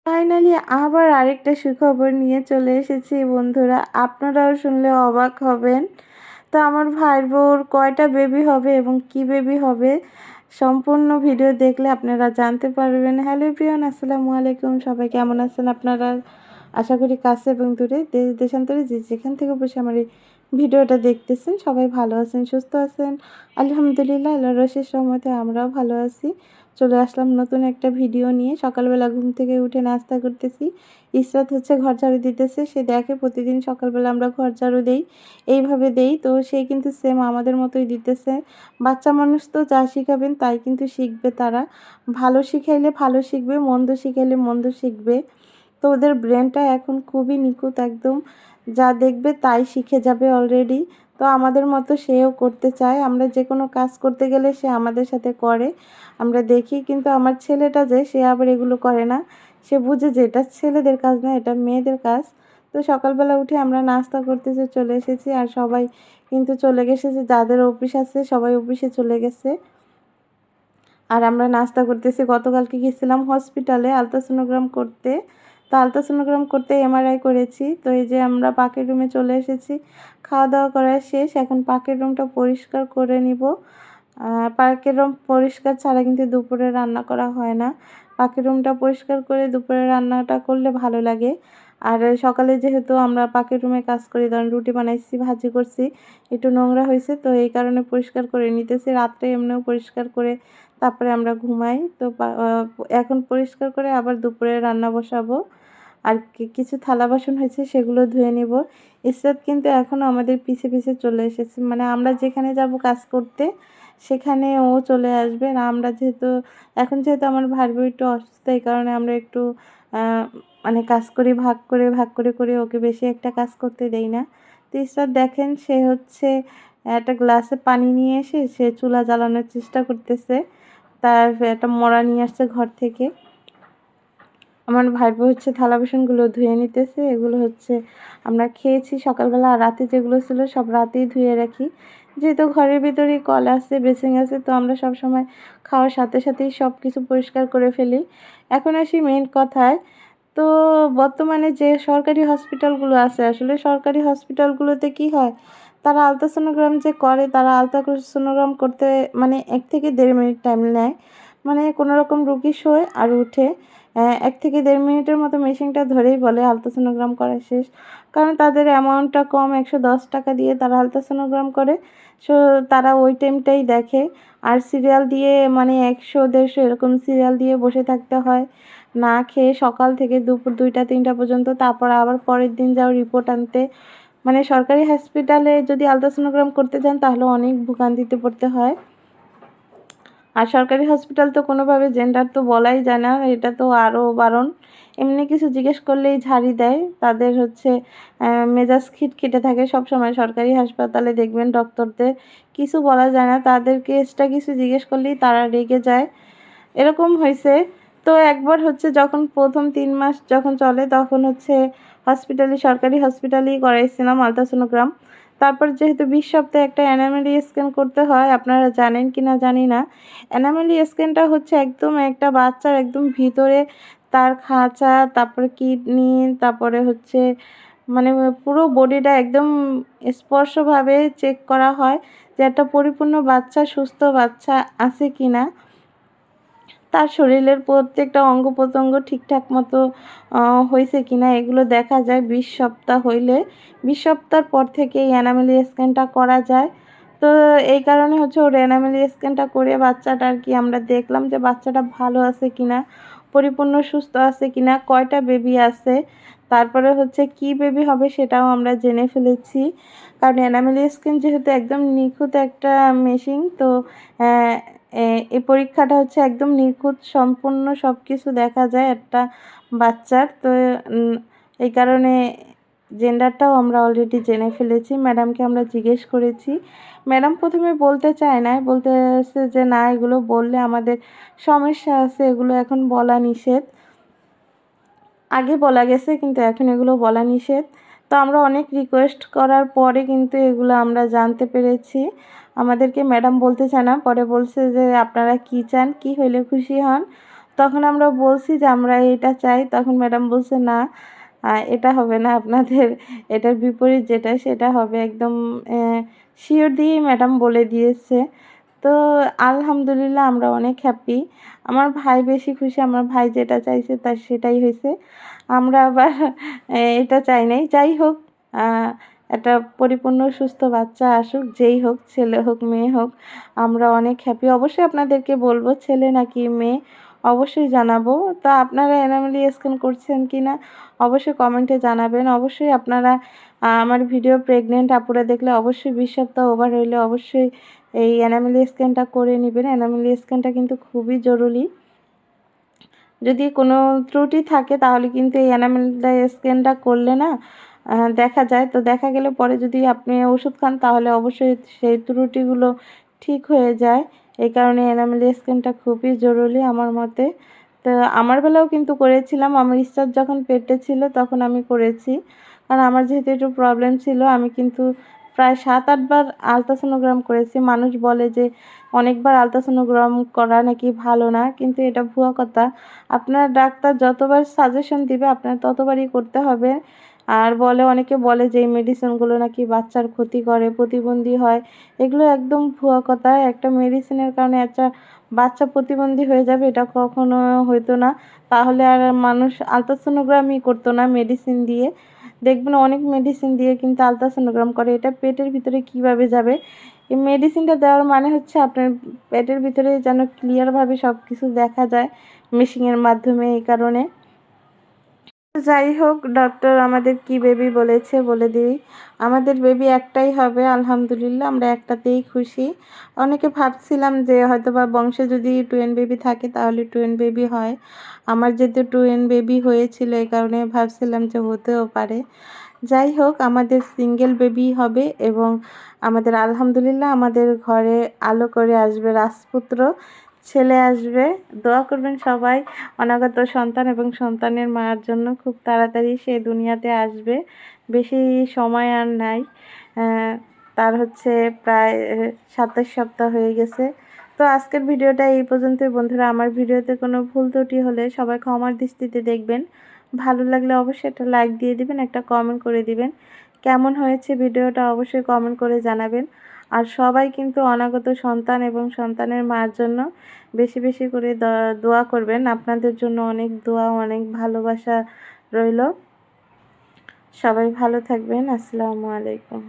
Finally আবার আরেকটা সুখবর নিয়ে চলে এসেছি বন্ধুরা। আপনারাও শুনলে অবাক হবেন। তো আমার ভাইয়ের বউর কয়টা বেবি হবে এবং কি বেবি হবে সম্পূর্ণ ভিডিও দেখলে আপনারা জানতে পারবেন। হ্যালো এভরিওয়ান, আসসালামু আলাইকুম। সবাই কেমন আছেন আপনারা? আশা করি কাছে এবং দূরে দেশ দেশান্তরে যে যেখান থেকে বসে আমার এই ভিডিওটা দেখতেছেন সবাই ভালো আছেন, সুস্থ আছেন। আলহামদুলিল্লাহ, আল্লাহর অশেষ রহমতে আমরাও ভালো আছি। চলে আসলাম নতুন একটা ভিডিও নিয়ে। সকালবেলা ঘুম থেকে উঠে নাস্তা করতেছি। ইসরাত হচ্ছে ঘর ঝাড়ু দিতেছে। সে দেখে প্রতিদিন সকালবেলা আমরা ঘর ঝাড়ু দেই, এইভাবে দেই। তো সে কিন্তু সেম আমাদের মতোই দিতেছে। বাচ্চা মানুষ তো যা শিখাবেন তাই কিন্তু শিখবে তারা। ভালো শিখাইলে ভালো শিখবে, মন্দ শিখাইলে মন্দ শিখবে। তো ওদের ব্রেনটা এখন খুবই নিখুঁত একদম। যা দেখবে তাই শিখে যাবে অলরেডি। তো আমাদের মতো সেও করতে চায়। আমরা যে কোনো কাজ করতে গেলে সে আমাদের সাথে করে, আমরা দেখি। কিন্তু আমার ছেলেটা যে সে আবার এগুলো করে না। সে বুঝে যে এটা ছেলেদের কাজ না, এটা মেয়েদের কাজ। তো সকালবেলা উঠে আমরা নাস্তা করতেছে চলে এসেছি। আর সবাই কিন্তু চলে গেছে, যাদের অফিস আছে সবাই অফিসে চলে গেছে। আর আমরা নাস্তা করতেছি। গতকালকে গেছিলাম হসপিটালে আলট্রাসোনোগ্রাম করতে। তো আলট্রাসোনোগ্রাম করতে এমআরআই করেছি। তো এই যে আমরা পাকের রুমে চলে এসেছি। খাওয়া দাওয়া করা শেষ। এখন পাকের রুমটা পরিষ্কার করে নিব। পাকের রুম পরিষ্কার ছাড়া কিন্তু দুপুরে রান্না করা হয় না। পাকের রুমটা পরিষ্কার করে দুপুরে রান্নাটা করলে ভালো লাগে। আর সকালে যেহেতু আমরা পাকের রুমে কাজ করি, ধরেন রুটি বানাইছি, ভাজি করছি, একটু নোংরা হয়েছে, তো এই কারণে পরিষ্কার করে নিতেছি। রাত্রে এমনিও পরিষ্কার করে তারপরে আমরা ঘুমাই। তো এখন পরিষ্কার করে আবার দুপুরে রান্না বসাবো। আর কিছু থালা বাসন হয়েছে সেগুলো ধুয়ে নিব। ইসরাত কিন্তু এখনও আমাদের পিছে পিছে চলে এসেছে, মানে আমরা যেখানে যাব কাজ করতে সেখানে ও চলে আসবে। আর আমরা যেহেতু আমার ভাই বোন একটু অসুস্থ, এই কারণে আমরা একটু মানে কাজ করি ভাগ করে ওকে বেশি একটা কাজ করতে দেই না। তো ইসরাত দেখেন, সে হচ্ছে একটা গ্লাসে পানি নিয়ে এসে সে চুলা জ্বালানোর চেষ্টা করতেছে। তার একটা মড়া নিয়ে আসছে ঘর থেকে। আমার ভাইপো হচ্ছে থালা বাসনগুলো ধুয়ে নিতেছে। এগুলো হচ্ছে আমরা খেয়েছি সকালবেলা, আর রাতে যেগুলো ছিল সব রাতেই ধুয়ে রাখি। যেহেতু ঘরের ভিতরেই কল আছে, বেসিন আছে, তো আমরা সব সময় খাওয়ার সাথে সাথেই সব কিছু পরিষ্কার করে ফেলি। এখন আসি মেইন কথায়। তো বর্তমানে যে সরকারি হসপিটালগুলো আছে, আসলে সরকারি হসপিটালগুলোতে কি হয়, তারা আলট্রাসোনোগ্রাম যে করে, তারা আলট্রাসোনোগ্রাম করতে মানে 1 থেকে 1.5 মিনিট টাইম নেয়। মানে কোনো রকম রুগী শোয় আর উঠে 1 থেকে 1.5 মিনিটের মতো মেশিনটা ধরেই বলে আলট্রাসোনোগ্রাম করা শেষ। কারণ তাদের অ্যামাউন্টটা কম, 110 টাকা দিয়ে তারা আলট্রাসোনোগ্রাম করে। সো তারা ওই টাইমটাই দেখে। আর সিরিয়াল দিয়ে মানে 100 150 এরকম সিরিয়াল দিয়ে বসে থাকতে হয় না খেয়ে, সকাল থেকে দুপুর 2টা 3টা পর্যন্ত। তারপর আবার পরের দিন যাও রিপোর্ট আনতে। মানে সরকারি হসপিটালে যদি আলট্রাসোনোগ্রাম করতে যান তাহলে অনেক ভোগান্তিতে পড়তে হয়। আর সরকারি হসপিটাল তো কোনোভাবে জেন্ডার তো বলাই যায় না, এটা তো আরও বারণ। এমনি কিছু জিজ্ঞেস করলেই ঝাড়ি দেয়। তাদের হচ্ছে মেজাজ খিটখিটে থাকে সবসময়। সরকারি হাসপাতালে দেখবেন ডক্টরদের কিছু বলা যায় না, তাদেরকে এক্সট্রা কিছু জিজ্ঞেস করলেই তারা রেগে যায়। এরকম হয়েছে। তো একবার হচ্ছে যখন প্রথম 3 মাস যখন চলে তখন হচ্ছে সরকারি হসপিটালেই করাইছিলাম আলট্রাসোনোগ্রাম। তারপর যেহেতু 20 সপ্তাহে একটা অ্যানোমালি স্ক্যান করতে হয়, আপনারা জানেন কি না জানি না। অ্যানোমালি স্ক্যানটা হচ্ছে একদম একটা বাচ্চার একদম ভিতরে তার খাঁচা, তারপরে কিডনি, তারপরে হচ্ছে মানে পুরো বডিটা একদম স্পর্শভাবে চেক করা হয় যে একটা পরিপূর্ণ বাচ্চা, সুস্থ বাচ্চা আছে কিনা। তার শরীরের প্রত্যেকটা অঙ্গ প্রত্যঙ্গ ঠিকঠাক মতো হয়েছে কিনা এগুলো দেখা যায় 20 সপ্তাহ হইলে। 20 সপ্তাহ পর থেকে এই অ্যানোমালি স্ক্যানটা করা যায়। তো এই কারণে হচ্ছে ওর অ্যানোমালি স্ক্যানটা করে বাচ্চাটা আর কি আমরা দেখলাম যে বাচ্চাটা ভালো আছে কিনা, পরিপূর্ণ সুস্থ আছে কিনা, কয়টা বেবি আছে, তারপরে হচ্ছে কি বেবি হবে সেটাও আমরা জেনে ফেলেছি। কারণ অ্যানোমালি স্ক্যান যেহেতু একদম নিখুঁত একটা মেশিন, তো এই পরীক্ষাটা হচ্ছে একদম নিখুঁত, সম্পূর্ণ সব কিছু দেখা যায় একটা বাচ্চার। তো এই কারণে জেন্ডারটাও আমরা অলরেডি জেনে ফেলেছি। ম্যাডামকে আমরা জিজ্ঞেস করেছি। ম্যাডাম প্রথমে বলতে চায় না, বলতেছে যে না, এগুলো বললে আমাদের সমস্যা আছে, এগুলো এখন বলা নিষেধ। আগে বলা গেছে কিন্তু এখন এগুলো বলা নিষেধ। তো আমরা অনেক রিকোয়েস্ট করার পরে কিন্তু এগুলো আমরা জানতে পেরেছি। আমাদেরকে ম্যাডাম বলতে চায় না, পরে বলছে যে আপনারা কি চান, কি হইলে খুশি হন। তখন আমরা বলছি যে আমরা এটা চাই, তখন ম্যাডাম বলছে না এটা হবে না, আপনাদের এটার বিপরীত যেটা সেটা হবে। একদম শিওর দিয়েই ম্যাডাম বলে দিয়েছে। তো আলহামদুলিল্লাহ আমরা অনেক হ্যাপি। আমার ভাই বেশি খুশি, আমার ভাই যেটা চাইছে তার সেটাই হইছে। আমরা আবার এটা চাই নাই। যাই হোক, একটা পরিপূর্ণ সুস্থ বাচ্চা আসুক, যেই হোক, ছেলে হোক মেয়ে হোক, আমরা অনেক হ্যাপি। অবশ্যই আপনাদেরকে বলবো ছেলে নাকি মেয়ে, অবশ্যই জানাবো। তো আপনারা এনামেলি স্ক্যান করছেন কিনা অবশ্যই কমেন্টে জানাবেন। অবশ্যই আপনারা আমার ভিডিও প্রেগনেন্ট আপুরা দেখলে অবশ্যই 20 সপ্তাহ ওভার হইলে অবশ্যই এই এনামেলি স্ক্যানটা করে নেবেন। এনামেলি স্ক্যানটা কিন্তু খুবই জরুরি। যদি কোনো ত্রুটি থাকে তাহলে কিন্তু এই এনামেলটা স্ক্যানটা করলে না দেখা যায়। তো দেখা গেলে পরে যদি আপনি ওষুধ খান তাহলে অবশ্যই সেই ত্রুটিগুলো ঠিক হয়ে যায়। এই কারণে এনামেল স্ক্যানটা খুবই জরুরি আমার মতে। তো আমার বেলাও কিন্তু করেছিলাম। আমার স্টার যখন পেটে ছিল তখন আমি করেছি। কারণ আমার যেহেতু একটু প্রবলেম ছিল, আমি কিন্তু প্রায় 7-8 বার আলট্রাসোনোগ্রাম করেছি। মানুষ বলে যে অনেকবার আলট্রাসোনোগ্রাম করা নাকি ভালো না, কিন্তু এটা ভুয়া কথা। আপনার ডাক্তার যতবার সাজেশন দিবে আপনার ততবারই করতে হবে। আর অনেকে বলে যে এই মেডিসিনগুলো নাকি বাচ্চার ক্ষতি করে, প্রতিবন্ধী হয়। এগুলো একদম ভুয়া কথা। একটা মেডিসিনের কারণে একটা বাচ্চা প্রতিবন্ধী হয়ে যাবে এটা কখনো হইতো না। তাহলে আর মানুষ আলট্রাসোনোগ্রামই করতো না মেডিসিন দিয়ে। দেখবেন অনেক মেডিসিন দিয়ে কিন্তু আলট্রাসোনোগ্রাম করে। এটা পেটের ভিতরে কিভাবে যাবে? এই মেডিসিনটা দেওয়ার মানে হচ্ছে আপনার পেটের ভিতরে যেন ক্লিয়ারভাবে সব কিছু দেখা যায় মেশিনের মাধ্যমে, এই কারণে। যাই হোক, ডক্টর আমাদের কি বেবি বলেছে বলে দিই। আমাদের বেবি একটাই হবে, আলহামদুলিল্লাহ আমরা একটাতেই খুশি। অনেকে ভাবছিলাম যে হয়তোবা বংশে যদি টুয়েন বেবি থাকে তাহলে টুয়েন বেবি হয়। আমার যেহেতু টুয়েন বেবি হয়েছিল এই কারণে ভাবছিলাম যে হতেও পারে। যাই হোক, আমাদের সিঙ্গেল বেবি হবে এবং আমাদের আলহামদুলিল্লাহ আমাদের ঘরে আলো করে আসবে রাজপুত্র, ছেলে আসবে। দোয়া করবেন সবাই অনাগত সন্তান এবং সন্তানের মার জন্য। খুব তাড়াতাড়ি সে দুনিয়াতে আসবে, বেশি সময় আর নাই। তার হচ্ছে প্রায় 27 সপ্তাহ হয়ে গেছে। তো আজকের ভিডিওটা এই পর্যন্তই বন্ধুরা। আমার ভিডিওতে কোনো ভুল ত্রুটি হলে সবাই ক্ষমার দৃষ্টিতে দেখবেন। ভালো লাগলে অবশ্যই একটা লাইক দিয়ে দিবেন, একটা কমেন্ট করে দিবেন। কেমন হয়েছে ভিডিওটা অবশ্যই কমেন্ট করে জানাবেন। আর সবাই কিন্তু অনাগত সন্তান এবং সন্তানের মার জন্য বেশি বেশি করে দোয়া করবেন। আপনাদের জন্য অনেক দোয়া, অনেক ভালোবাসা রইল। সবাই ভালো থাকবেন। আসসালামু আলাইকুম।